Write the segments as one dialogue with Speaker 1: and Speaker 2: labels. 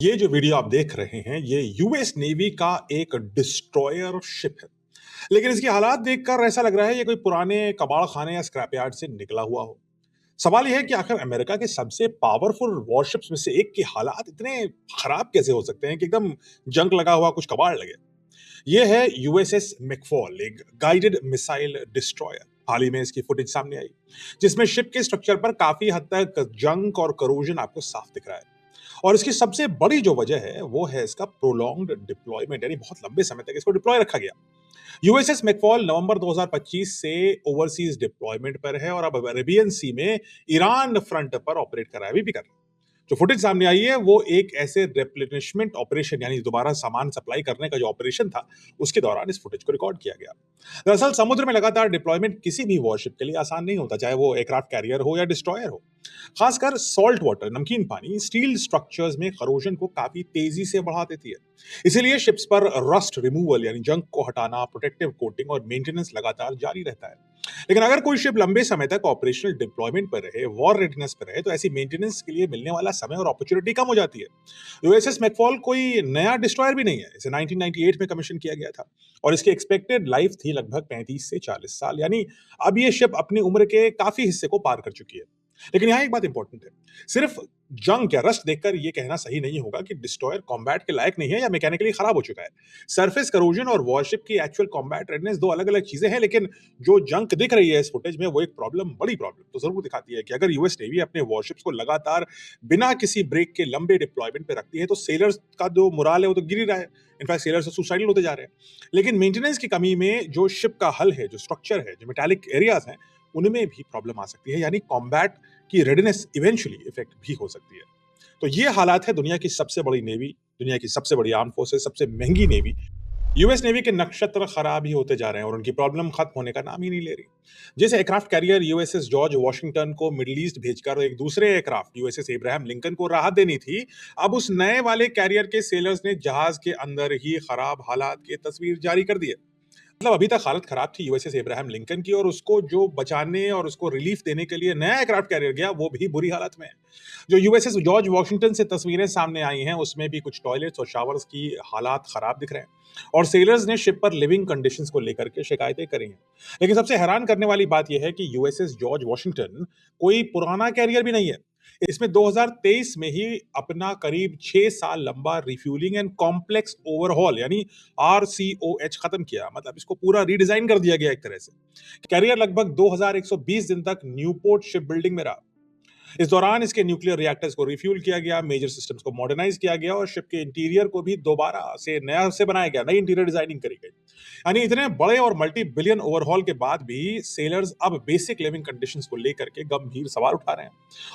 Speaker 1: ये जो वीडियो आप देख रहे हैं, ये यूएस नेवी का एक डिस्ट्रॉयर शिप है। लेकिन इसकी हालात देखकर ऐसा लग रहा है ये कोई पुराने कबाड़ खाने या स्क्रैप यार्ड से निकला हुआ हो। सवाल ये है कि आखिर अमेरिका के सबसे पावरफुल वॉरशिप्स में से एक की हालात इतने खराब कैसे हो सकते हैं कि एकदम जंग लगा हुआ कुछ कबाड़ लगे। ये है यूएसएस मैकफॉल, एक गाइडेड मिसाइल डिस्ट्रॉयर। हाल ही में इसकी फुटेज सामने आई, जिसमें शिप के स्ट्रक्चर पर काफी हद तक जंग और करोजन आपको साफ दिख रहा है। और इसकी सबसे बड़ी जो वजह है वो है इसका प्रोलॉन्ग्ड डिप्लॉयमेंट, यानी बहुत लंबे समय तक इसको डिप्लॉय रखा गया। यूएसएस मैकफॉल नवंबर 2025 से ओवरसीज डिप्लॉयमेंट पर है और अब अरेबियन सी में ईरान फ्रंट पर ऑपरेट कर रहा है, अभी भी कर रहा है। जो फुटेज सामने आई है वो एक ऐसे रिप्लेनिशमेंट ऑपरेशन, यानी दोबारा सामान सप्लाई करने का जो ऑपरेशन था, उसके दौरान इस फुटेज को रिकॉर्ड किया गया। दरअसल समुद्र में लगातार डिप्लॉयमेंट किसी भी वॉरशिप के लिए आसान नहीं होता, चाहे वो एयरक्राफ्ट कैरियर हो या डिस्ट्रॉयर हो। खासकर सॉल्ट वाटर, नमकीन पानी, स्टील स्ट्रक्चर्स में करोजन को काफी तेजी से बढ़ा देती है। इसीलिए शिप्स पर रस्ट रिमूवल यानी जंग को हटाना, प्रोटेक्टिव कोटिंग और मेंटेनेंस लगातार जारी रहता है। लेकिन अगर कोई शिप लंबे समय तक ऑपरेशनल डिप्लॉयमेंट पर रहे, वॉर रेडीनेस पर रहे, तो ऐसी मेंटेनेंस के लिए मिलने वाला समय और अपॉर्चुनिटी कम हो जाती है। यूएसएस मैकफॉल कोई नया डिस्ट्रॉयर भी नहीं है, इसे 1998 में कमीशन किया गया था और इसकी एक्सपेक्टेड लाइफ थी लगभग 35 से 40 साल, यानी अब ये शिप अपनी उम्र के काफी हिस्से को पार कर चुकी है। लेकिन यहाँ एक बात इंपॉर्टेंट है, सिर्फ जंग या रस्ट देखकर ये कहना सही नहीं होगा कि डिस्ट्रॉयर कॉम्बैट के लायक नहीं है या मैकेनिकली खराब हो चुका है। सरफेस करोजन और वॉरशिप की एक्चुअल कॉम्बैट रेडनेस दो अलग अलग चीजें हैं, लेकिन जो जंक दिख रही है इस फुटेज में वो एक प्रॉब्लम, बड़ी प्रॉब्लम तो जरूर दिखाती है कि अगर यूएस नेवी अपने वॉरशिप्स को लगातार बिना किसी ब्रेक के लंबे डिप्लॉयमेंट पे रखती है तो सेलर्स का जो मोराल है वो तो गिर ही रहा है। इनफैक्ट सेलर्स तो सुसाइडल होते जा रहे हैं। लेकिन मेंटेनेंस की कमी में जो शिप का हल है, जो स्ट्रक्चर है, जो मेटालिक एरियाज हैं, उनमें भी प्रॉब्लम आ सकती है, यानी कॉम्बैट की रेडीनेस इवेंचुअली इफेक्ट भी हो सकती है। तो ये हालात है दुनिया की सबसे बड़ी नेवी, दुनिया की सबसे बड़ी आर्म फोर्सेस, सबसे महंगी नेवी। यूएस नेवी के नक्षत्र खराब ही होते जा रहे हैं और उनकी प्रॉब्लम खत्म होने का नाम ही नहीं ले रही। जैसे aircraft carrier USS George Washington को मिडिल ईस्ट भेजकर एक दूसरे एयरक्राफ्ट यूएसएस इब्राहिम लिंकन को राहत देनी थी, अब उस नए वाले कैरियर के सेलर्स ने जहाज के अंदर ही खराब हालात की तस्वीर जारी कर दी है। मतलब अभी तक हालत खराब थी यूएसएस इब्राहिम लिंकन की और उसको जो बचाने और उसको रिलीफ देने के लिए नया एयरक्राफ्ट कैरियर गया, वो भी बुरी हालत में है। जो यूएसएस जॉर्ज वॉशिंगटन से तस्वीरें सामने आई हैं, उसमें भी कुछ टॉयलेट्स और शावर्स की हालात खराब दिख रहे हैं और सेलर्स ने शिप पर लिविंग कंडीशंस को लेकर के शिकायतें करी हैं। लेकिन सबसे हैरान करने वाली बात यह है कि यूएसएस जॉर्ज वॉशिंगटन कोई पुराना कैरियर भी नहीं है। इसमें 2023 में ही अपना करीब 6 साल लंबा रिफ्यूलिंग एंड कॉम्प्लेक्स ओवरहॉल यानी आरसीओएच खत्म किया, मतलब इसको पूरा रीडिजाइन कर दिया गया एक तरह से। कैरियर लगभग 2120 दिन तक न्यूपोर्ट शिप बिल्डिंग में रहा। इस दौरान इसके न्यूक्लियर रिएक्टर्स को रिफ्यूल किया गया, मेजर सिस्टम्स को मॉडर्नाइज किया गया और शिप के इंटीरियर को भी दोबारा से नया से बनाया गया, नई इंटीरियर डिजाइनिंग करी गई। यानी इतने बड़े और मल्टी बिलियन ओवरहॉल के बाद भी सेलर्स अब बेसिक लिविंग कंडीशंस को लेकर के गंभीर सवाल उठा रहे हैं।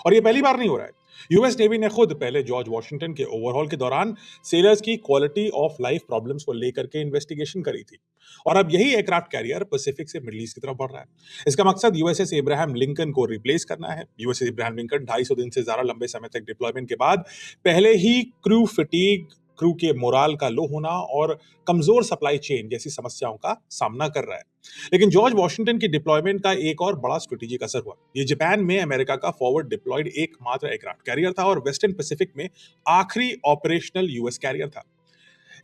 Speaker 1: और ये पहली बार नहीं हो रहा है। यूएस नेवी ने खुद पहले जॉर्ज वॉशिंगटन के ओवरहॉल के दौरान सेलर्स की क्वालिटी ऑफ लाइफ प्रॉब्लम्स को लेकर के इन्वेस्टिगेशन करी थी और अब यही एयरक्राफ्ट कैरियर पैसिफिक से मिडिल ईस्ट की तरफ बढ़ रहा है। इसका मकसद यूएसएस इब्राहिम लिंकन को रिप्लेस करना है। यूएसएस इब्राहिम लिंकन 250 दिन से ज्यादा लंबे समय तक डिप्लॉयमेंट के बाद पहले ही क्रू फटीग, क्रू के मोराल का लो होना और कमजोर सप्लाई चेन जैसी समस्याओं का सामना कर रहा है। लेकिन जॉर्ज वॉशिंगटन की डिप्लॉयमेंट का एक और बड़ा स्ट्रेटेजिक असर हुआ। ये जापान में अमेरिका का फॉरवर्ड डिप्लॉयड एकमात्र एयरक्राफ्ट कैरियर था और वेस्टर्न पैसिफिक में आखिरी ऑपरेशनल यूएस कैरियर था।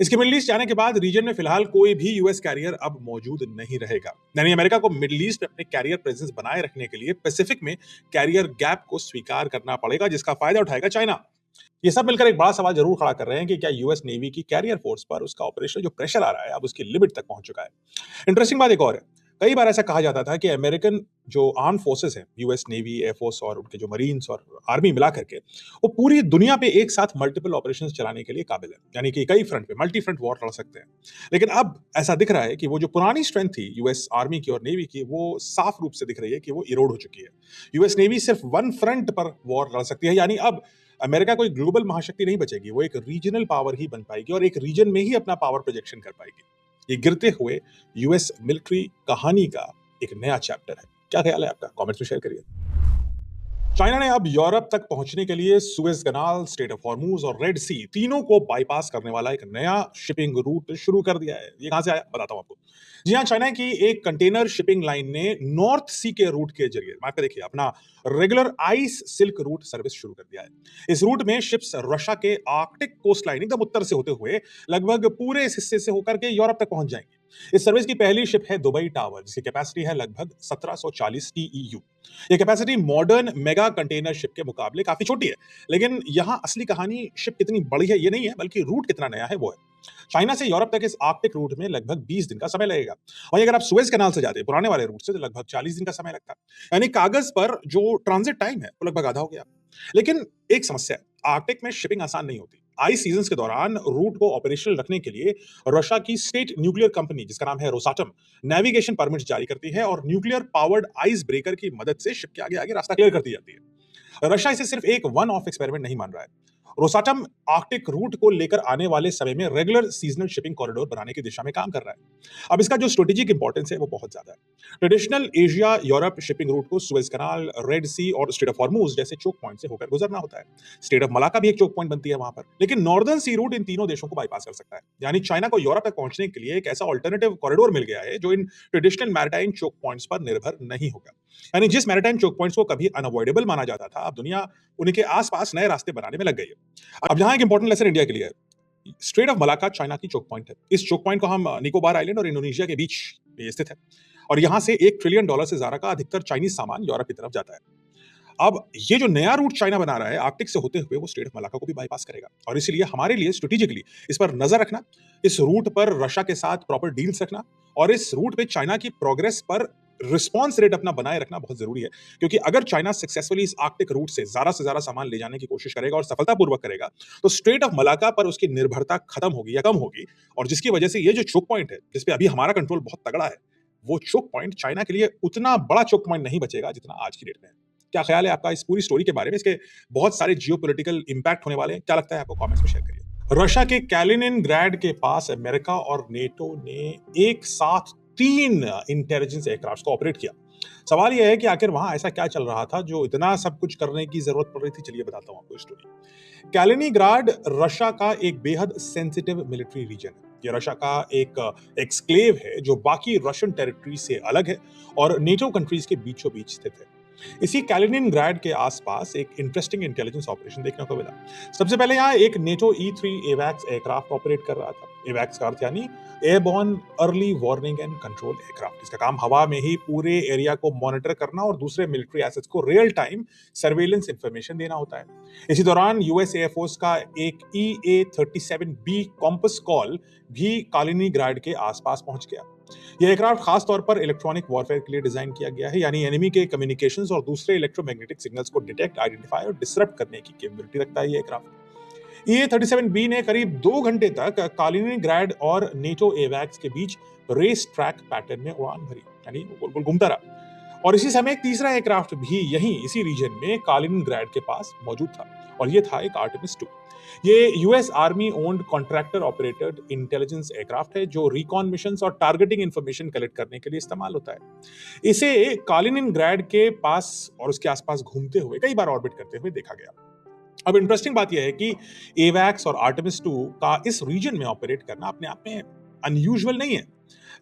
Speaker 1: इसके मिडिल ईस्ट जाने के बाद रीजन में फिलहाल कोई भी यूएस कैरियर अब मौजूद नहीं रहेगा। यानी अमेरिका को मिडिल ईस्ट में अपने कैरियर प्रेजेंस बनाए रखने के लिए पैसिफिक में कैरियर गैप को स्वीकार करना पड़ेगा, जिसका फायदा उठाएगा चाइना। ये सब मिलकर एक बड़ा सवाल जरूर खड़ा कर रहे हैं कि क्या यूएस नेवी की कैरियर फोर्स पर उसका ऑपरेशन जो प्रेशर आ रहा है अब उसकी लिमिट तक पहुंच चुका है। इंटरेस्टिंग बात एक और है, कई बार ऐसा कहा जाता था कि अमेरिकन जो आर्म फोर्सेस हैं, यूएस नेवी, एयरफोर्स और उनके जो मरीन्स और आर्मी मिला करके, वो पूरी दुनिया पे एक साथ मल्टीपल ऑपरेशंस चलाने के लिए काबिल है, यानी कि कई फ्रंट पे मल्टी फ्रंट वॉर लड़ सकते हैं। लेकिन अब ऐसा दिख रहा है कि वो जो पुरानी स्ट्रेंथ थी यूएस आर्मी की और नेवी की, वो साफ रूप से दिख रही है कि वो इरोड हो चुकी है। यूएस नेवी सिर्फ वन फ्रंट पर वॉर लड़ सकती है, यानी अब अमेरिका कोई ग्लोबल महाशक्ति नहीं बचेगी, वो एक रीजनल पावर ही बन पाएगी और एक रीजन में ही अपना पावर प्रोजेक्शन कर पाएगी। ये गिरते हुए यूएस मिलिट्री कहानी का एक नया चैप्टर है। क्या ख्याल है आपका? कमेंट्स में शेयर करिए। चाइना ने अब यूरोप तक पहुंचने के लिए Suez canal, strait of Hormuz और रेड सी तीनों को बाईपास करने वाला एक नया शिपिंग रूट शुरू कर दिया है। ये कहां से आया बताता हूं आपको। जी हाँ, चाइना की एक कंटेनर शिपिंग लाइन ने नॉर्थ सी के रूट के जरिए मैप पे देखिए अपना regular ice silk route service शुरू कर दिया है। इस रूट में शिप्स रशिया के आर्कटिक कोस्ट लाइन एकदम उत्तर से होते हुए लगभग पूरे इस हिस्से से होकर के यूरोप तक पहुंच जाएंगे। इस सर्विस की पहली शिप है दुबई टावर, जिसकी कैपेसिटी है लगभग 1740 टीईयू। ये capacity modern mega container ship के मुकाबले काफी छोटी है, लेकिन यहां असली कहानी शिप कितनी बड़ी है ये नहीं है, बल्कि रूट कितना नया है वो है। चाइना से यूरोप तक इस आर्कटिक रूट में लगभग 20 दिन का समय लगेगा। वहीं अगर आप सुएज कैनाल से जाते हैं पुराने वाले रूट से, तो लगभग 40 दिन का समय लगता है। यानी कागज पर जो ट्रांजिट टाइम है वो लगभग आधा हो गया। लेकिन एक समस्या है, आर्कटिक में शिपिंग आसान नहीं होती। आइस सीजन के दौरान रूट को ऑपरेशनल रखने के लिए रशिया की स्टेट न्यूक्लियर कंपनी, जिसका नाम है रोसाटम, नेविगेशन परमिट जारी करती है और न्यूक्लियर पावर्ड आइस ब्रेकर की मदद से शिप के आगे आगे रास्ता क्लियर करती जाती है। रशिया इसे सिर्फ एक वन ऑफ एक्सपेरिमेंट नहीं मान रहा है। रोसाटम आर्कटिक रूट को लेकर आने वाले समय में रेगुलर सीजनल शिपिंग कॉरिडोर बनाने की दिशा में काम कर रहा है। अब इसका जो स्ट्रेटेजिक इंपॉर्टेंस है वो बहुत ज्यादा है। Traditional Asia Europe shipping root को सुएज कनाल, रेड सी और स्ट्रेट ऑफ हॉर्मूज जैसे चोक पॉइंट से होकर गुजरना होता है। स्ट्रेट ऑफ मलाका भी एक चोक पॉइंट बनती है वहां पर, लेकिन नॉर्दर्न सी रूट इन तीनों देशों को बाईपास कर सकता है। यानी चाइना को यूरोप तक पहुंचने के लिए एक ऐसा ऑल्टरनेटिव कॉरिडोर मिल गया है जो इन ट्रेडिशनल मैरिटाइम चोक पॉइंट्स पर निर्भर नहीं होगा। यानी जिस मैरिटाइम चोक पॉइंट्स को कभी अनअवॉइडेबल माना जाता था, अब दुनिया उनके आसपास नए रास्ते बनाने में लग गई है। अब यहाँ एक इंपॉर्टेंट लेसन इंडिया के लिए है। स्ट्रेट ऑफ मलाका चाइना की चोक पॉइंट है। इस चोक पॉइंट को हम निकोबार आइलैंड और इंडोनेशिया के बीच ये स्थित है, और यहाँ से $1 ट्रिलियन से ज्यादा का अधिकतर चाइनीज सामान यूरोप की तरफ जाता है। अब ये जो नया रूट चाइना बना रहा है आर्कटिक से होते हुए, वो स्ट्रेट ऑफ मलाका को भी बाईपास करेगा, और इसलिए हमारे लिए स्ट्रेटेजिकली इस पर नजर रखना, इस रूट पर रशिया के साथ प्रॉपर डील्स रखना और इस रूट पे चाइना की प्रोग्रेस पर रिस्पॉन्स रेट अपना बनाए रखना बहुत जरूरी है। क्योंकि अगर चाइना सक्सेसफुली इस आर्कटिक रूट से ज्यादा सामान ले जाने की कोशिश करेगा और सफलतापूर्वक करेगा, तो स्ट्रेट ऑफ मलाका पर उसकी निर्भरता खत्म होगी या कम होगी, और जिसकी वजह से ये जो चोक पॉइंट है जिसपे अभी हमारा कंट्रोल बहुत तगड़ा है, वो चोक पॉइंट चाइना के लिए उतना बड़ा चोक पॉइंट नहीं बचेगा जितना आज की डेट में है। क्या ख्याल है आपका इस पूरी स्टोरी के बारे में? इसके बहुत सारे जियोपॉलिटिकल इंपैक्ट होने वाले हैं, क्या लगता है आपको? कमेंट्स में शेयर करिए। रशिया के कैलिनिनग्राड के पास अमेरिका और नेटो ने एक साथ 3 इंटेलिजेंस एयरक्राफ्ट को ऑपरेट किया। सवाल यह है कि आखिर वहां ऐसा क्या चल रहा था जो इतना सब कुछ करने की जरूरत पड़ रही थी? चलिए बताता हूं आपको स्टोरी। कैलिनिनग्राड रशिया का एक बेहद सेंसिटिव मिलिट्री रीजन है। ये रशिया का एक एक्सक्लेव है जो बाकी रशियन टेरिटरी से अलग है और नेटो कंट्रीज के बीचों बीच स्थित है। इसी कैलिनिनग्राड के आसपास एक इंटरेस्टिंग इंटेलिजेंस ऑपरेशन देखने को मिला। सबसे पहले यहाँ एक नेटो E-3 एवैक्स एयरक्राफ्ट ऑपरेट कर रहा था। एवैक्स का अर्थ यानी airborne early warning and control aircraft. इसका काम हवा में ही पूरे एरिया को मॉनिटर करना और दूसरे मिलिट्री एसेट्स को रियल टाइम सर्वेलेंस इंफॉर्मेशन देना होता है। इसी दौरान यूएस एयरफोर्स का एक EA-37B कॉम्पस कॉल भी कैलिनिनग्राड के आसपास पहुंच गया। यह एयरक्राफ्ट खास तौर पर इलेक्ट्रॉनिक वॉरफेयर के लिए डिजाइन किया गया है, यानी एनिमी के कम्युनिकेशंस और दूसरे इलेक्ट्रोमैग्नेटिक सिग्नल्स को डिटेक्ट, आइडेंटिफाई और डिसरप्ट करने की कैपेबिलिटी रखता है ये एयरक्राफ्ट। EA-37B ने करीब 2 घंटे तक कैलिनिनग्राड और नेटो एवैक्स के बीच रेस ट्रैक पैटर्न में उड़ान भरी, यानी गोल गोल घूमता रहा। और इसी समय एक तीसरा एयरक्राफ्ट भी यहीं इसी रीजन में कैलिनिनग्राड के पास मौजूद था, और ये था एक आर्टेमिस 2। ये US army owned contractor operated intelligence aircraft है जो रिकॉन मिशंस और टारगेटिंग इंफॉर्मेशन कलेक्ट करने के लिए इस्तेमाल होता है। इसे कैलिनिनग्राड के पास और उसके आसपास घूमते हुए कई बार ऑर्बिट करते हुए देखा गया। अब इंटरेस्टिंग बात यह है कि एवैक्स और आर्टेमिस 2 का इस रीजन में ऑपरेट करना अपने आप में अनयूजुअल नहीं है,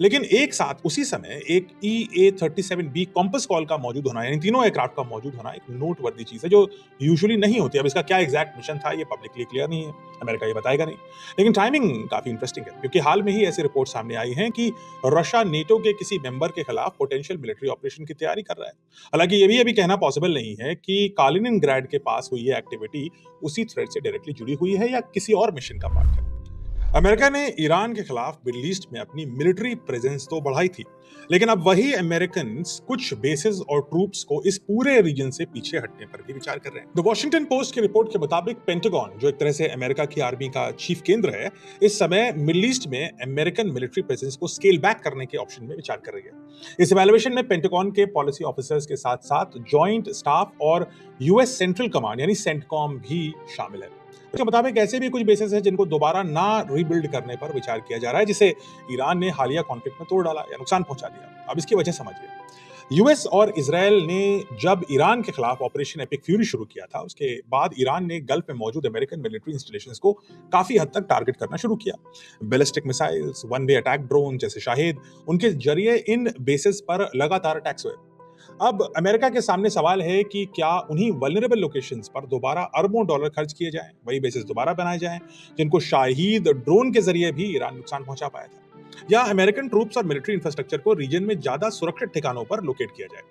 Speaker 1: लेकिन एक साथ उसी समय एक EA-37B कॉम्पस कॉल का मौजूद होना, यानी तीनों एयरक्राफ्ट का मौजूद होना, एक नोटवर्दी चीज है जो यूजुअली नहीं होती। अब इसका क्या एग्जैक्ट मिशन था ये पब्लिकली क्लियर नहीं है, अमेरिका ये बताएगा नहीं, लेकिन टाइमिंग काफी इंटरेस्टिंग है क्योंकि हाल में ही ऐसी रिपोर्ट सामने आई है कि रशिया नेटो के किसी मेंबर के खिलाफ पोटेंशियल मिलिट्री ऑपरेशन की तैयारी कर रहा है। हालांकि ये भी अभी कहना पॉसिबल नहीं है कि कैलिनिनग्राड के पास हुई ये एक्टिविटी उसी थ्रेट से डायरेक्टली जुड़ी हुई है या किसी और मिशन का पार्ट है। अमेरिका ने ईरान के खिलाफ मिडिल ईस्ट में अपनी मिलिट्री प्रेजेंस तो बढ़ाई थी, लेकिन अब वही अमेरिकन कुछ बेसेस और ट्रूप्स को इस पूरे रीजन से पीछे हटने पर भी विचार कर रहे हैं। द वॉशिंगटन पोस्ट की रिपोर्ट के मुताबिक पेंटागन, जो एक तरह से अमेरिका की आर्मी का चीफ केंद्र है, इस समय मिडिल ईस्ट में अमेरिकन मिलिट्री प्रेजेंस को स्केल बैक करने के ऑप्शन में विचार कर रही है। इस इवैल्यूएशन में पेंटागन के पॉलिसी ऑफिसर्स के साथ साथ जॉइंट स्टाफ और यूएस सेंट्रल कमांड यानी सेंटकॉम भी शामिल है। इसके मुताबिक ऐसे भी कुछ बेसेस हैं जिनको दोबारा ना रीबिल्ड करने पर विचार किया जा रहा है, जिसे ईरान ने हालिया कॉन्फ्लिक्ट में तोड़ डाला या नुकसान पहुंचा दिया। अब इसकी वजह समझिए। यूएस और इज़राइल ने जब ईरान के खिलाफ ऑपरेशन एपिक फ्यूरी शुरू किया था, उसके बाद ईरान ने गल्फ में मौजूद अमेरिकन मिलिट्री इंस्टॉलेशंस को काफ़ी हद तक टारगेट करना शुरू किया। Ballistic missiles, one way attack drone जैसे शाहिद, उनके जरिए इन बेसिस पर लगातार अटैक्स हुए। अब अमेरिका के सामने सवाल है कि क्या उन्हीं वल्नरेबल लोकेशंस पर दोबारा अरबों डॉलर खर्च किए जाएं, वही बेसिस दोबारा बनाए जाएं, जिनको शाहिद ड्रोन के जरिए भी ईरान नुकसान पहुंचा पाया था, या अमेरिकन ट्रूप्स और मिलिट्री इंफ्रास्ट्रक्चर को रीजन में ज्यादा सुरक्षित ठिकानों पर लोकेट किया जाए।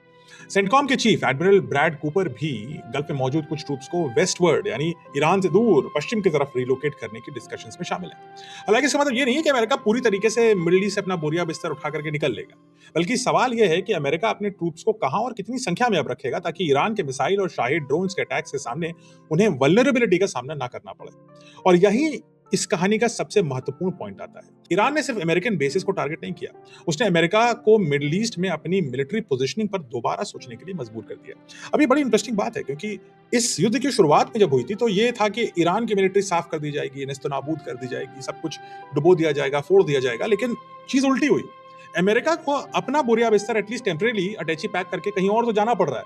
Speaker 1: सेंटकॉम के चीफ एडमिरल ब्रैड कूपर भी गल्फ में मौजूद कुछ ट्रूप्स को वेस्टवर्ड यानी ईरान से दूर पश्चिम की तरफ रिलोकेट करने की डिस्कशंस में शामिल है। हालांकि इसका मतलब ये नहीं है कि अमेरिका पूरी तरीके से मिडिल ईस्ट से अपना बोरिया बिस्तर उठा करके निकल लेगा, बल्कि सवाल यह है कि अमेरिका अपने ट्रूप्स को कहां और कितनी संख्या में अब रखेगा, ताकि ईरान के मिसाइल और शाहिद ड्रोन्स के अटैक्स के सामने उन्हें वल्नरेबिलिटी का सामना ना करना पड़े। और यही इस कहानी का सबसे महत्वपूर्ण पॉइंट आता है। ईरान ने सिर्फ अमेरिकन बेसिस को टारगेट नहीं किया, उसने अमेरिका को मिडिल ईस्ट में अपनी मिलिट्री पोजीशनिंग पर दोबारा सोचने के लिए मजबूर कर दिया। अब ये बड़ी इंटरेस्टिंग बात है, क्योंकि इस युद्ध की शुरुआत में जब हुई थी तो ये था कि ईरान की मिलिट्री साफ कर दी जाएगी, नेस्तनाबूद कर दी जाएगी, सब कुछ डुबो दिया जाएगा, फोड़ दिया जाएगा, लेकिन चीज उल्टी हुई। अमेरिका को अपना बोरिया बिस्तर एटलीस्ट टेम्परेरी अटैची पैक करके कहीं और तो जाना पड़ रहा है।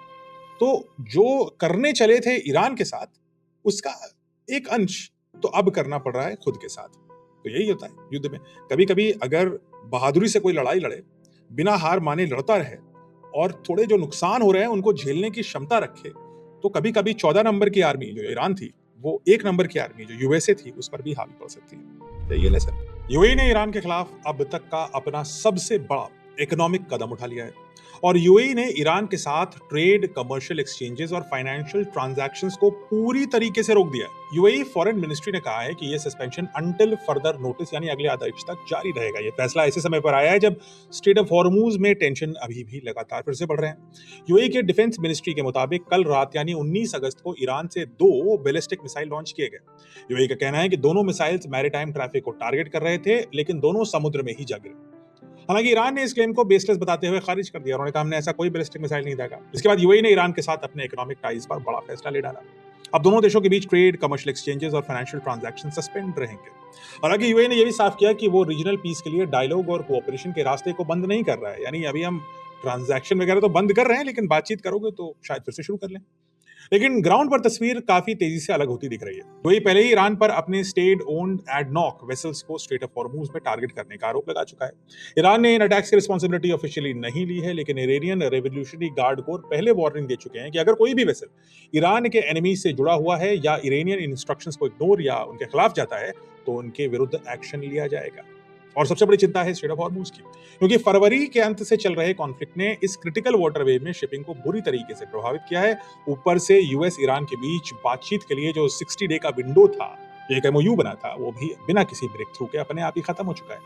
Speaker 1: तो जो करने चले थे ईरान के साथ, उसका एक अंश तो अब करना पड़ रहा है खुद के साथ। तो यही होता है युद्ध में। कभी-कभी अगर बहादुरी से कोई लड़ाई लड़े, बिना हार माने लड़ता रहे और थोड़े जो नुकसान हो रहे हैं उनको झेलने की क्षमता रखे, तो कभी-कभी 14 नंबर की आर्मी जो ईरान थी, वो 1 नंबर की आर्मी जो यूएसए थी, उस पर भी हावी पड़ सकती है। यही लेसन। यूएई ने ईरान के खिलाफ अब तक का अपना सबसे बड़ा इकोनॉमिक कदम उठा लिया है, और यूएई ने ईरान के साथ ट्रेड, कमर्शियल एक्सचेंजेस और फाइनेंशियल ट्रांजैक्शंस को पूरी तरीके से रोक दिया है। यूएई फॉरेन मिनिस्ट्री ने कहा है कि यह सस्पेंशन अंटिल फर्दर नोटिस यानी अगले आदेश तक जारी रहेगा। यह फैसला ऐसे समय पर आया है जब स्ट्रेट ऑफ हॉर्मूज में टेंशन अभी भी लगातार फिर से बढ़ रहे हैं। यूएई के डिफेंस मिनिस्ट्री के मुताबिक कल रात यानी 19 अगस्त को ईरान से 2 बैलिस्टिक मिसाइल लॉन्च किए गए। यूएई का कहना है कि दोनों मिसाइल्स मैरीटाइम ट्रैफिक को टारगेट कर रहे थे, लेकिन दोनों समुद्र में ही जा गिरे। हालांकि ईरान ने इस क्लेम को बेसलेस बताते हुए खारिज कर दिया। उन्होंने कहा हमने ऐसा कोई बैलिस्टिक मिसाइल नहीं दागा। इसके बाद यूएई ने ईरान के साथ अपने इकोनॉमिक टाइज पर बड़ा फैसला ले डाला। अब दोनों देशों के बीच ट्रेड, कमर्शियल एक्सचेंजेस और फाइनेंशियल ट्रांजैक्शन सस्पेंड रहेंगे। हालांकि यूएई ने यह भी साफ किया कि वो रीजनल पीस के लिए डायलॉग और कोऑपरेशन के रास्ते को बंद नहीं कर रहा है। यानी अभी हम ट्रांजैक्शन वगैरह तो बंद कर रहे हैं, लेकिन बातचीत करोगे तो शायद फिर से शुरू कर लें। लेकिन ग्राउंड पर तस्वीर काफी तेजी से अलग होती दिख रही है। वही पहले ही ईरान पर अपने स्टेट ओन्ड एडनॉक वेसल्स को स्ट्रेट ऑफ हॉर्मूज में टारगेट करने का आरोप लगा चुका है। ईरान ने इन अटैक्स की रिस्पांसिबिलिटी ऑफिशियली नहीं ली है, लेकिन इरानियन रेवोल्यूशनरी गार्ड को पहले वार्निंग दे चुके हैं कि अगर कोई भी वेसल ईरान के एनिमी से जुड़ा हुआ है या इरानियन इंस्ट्रक्शंस को इग्नोर या उनके खिलाफ जाता है, तो उनके विरुद्ध एक्शन लिया जाएगा। और सबसे बड़ी चिंता है स्ट्रेट ऑफ हॉर्मूज की, क्योंकि फरवरी के अंत से चल रहे कॉन्फ्लिक्ट ने इस क्रिटिकल वाटरवे में शिपिंग को बुरी तरीके से प्रभावित किया है। ऊपर से यूएस ईरान के बीच बातचीत के लिए जो 60 डे का विंडो था, एक एमओयू बना था, वो भी बिना किसी ब्रेक थ्रू के अपने आप ही खत्म हो चुका है।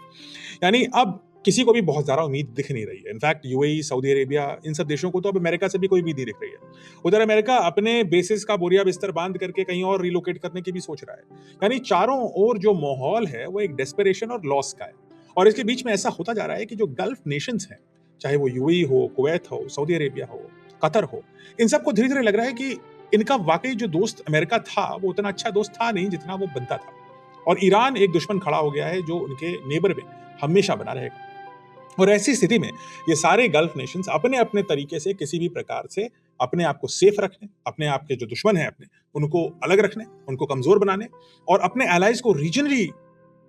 Speaker 1: यानी अब किसी को भी बहुत ज्यादा उम्मीद दिख नहीं रही है। इनफैक्ट यूएई, सऊदी अरेबिया, इन सब देशों को तो अब अमेरिका से भी कोई उम्मीद नहीं दिख रही है। उधर अमेरिका अपने बेसिस का बोरिया बिस्तर बांध करके कहीं और रिलोकेट करने की भी सोच रहा है। यानी चारों ओर जो माहौल है वो एक डेस्परेशन और लॉस का है। और इसके बीच में ऐसा होता जा रहा है कि जो गल्फ नेशंस हैं, चाहे वो यूएई हो, कुवैत हो, सऊदी अरेबिया हो, कतर हो, इन सबको धीरे-धीरे लग रहा है कि इनका वाकई जो दोस्त अमेरिका था, वो उतना अच्छा दोस्त था नहीं जितना वो बनता था। और ईरान एक दुश्मन खड़ा हो गया है जो उनके नेबर में हमेशा बना रहेगा। और ऐसी स्थिति में ये सारे गल्फ नेशंस अपने-अपने तरीके से किसी भी प्रकार से अपने आप को सेफ रखने, अपने आप के जो दुश्मन हैं अपने, उनको अलग रखने, उनको कमजोर बनाने और अपने एलाइज को रीजनली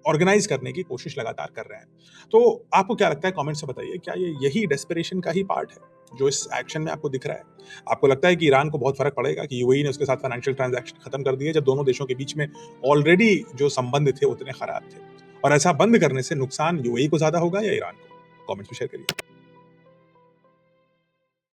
Speaker 1: ऑर्गेनाइज करने की कोशिश लगातार कर रहे हैं। तो आपको क्या लगता है, कमेंट से बताइए, क्या ये यही डेस्परेशन का ही पार्ट है जो इस एक्शन में आपको दिख रहा है? आपको लगता है कि ईरान को बहुत फर्क पड़ेगा कि यूएई ने उसके साथ फाइनेंशियल ट्रांजैक्शन खत्म कर दिए, जब दोनों देशों के बीच में ऑलरेडी जो संबंध थे उतने खराब थे? और ऐसा बंद करने से नुकसान यूएई को ज्यादा होगा या ईरान को? कमेंट्स में शेयर करिए।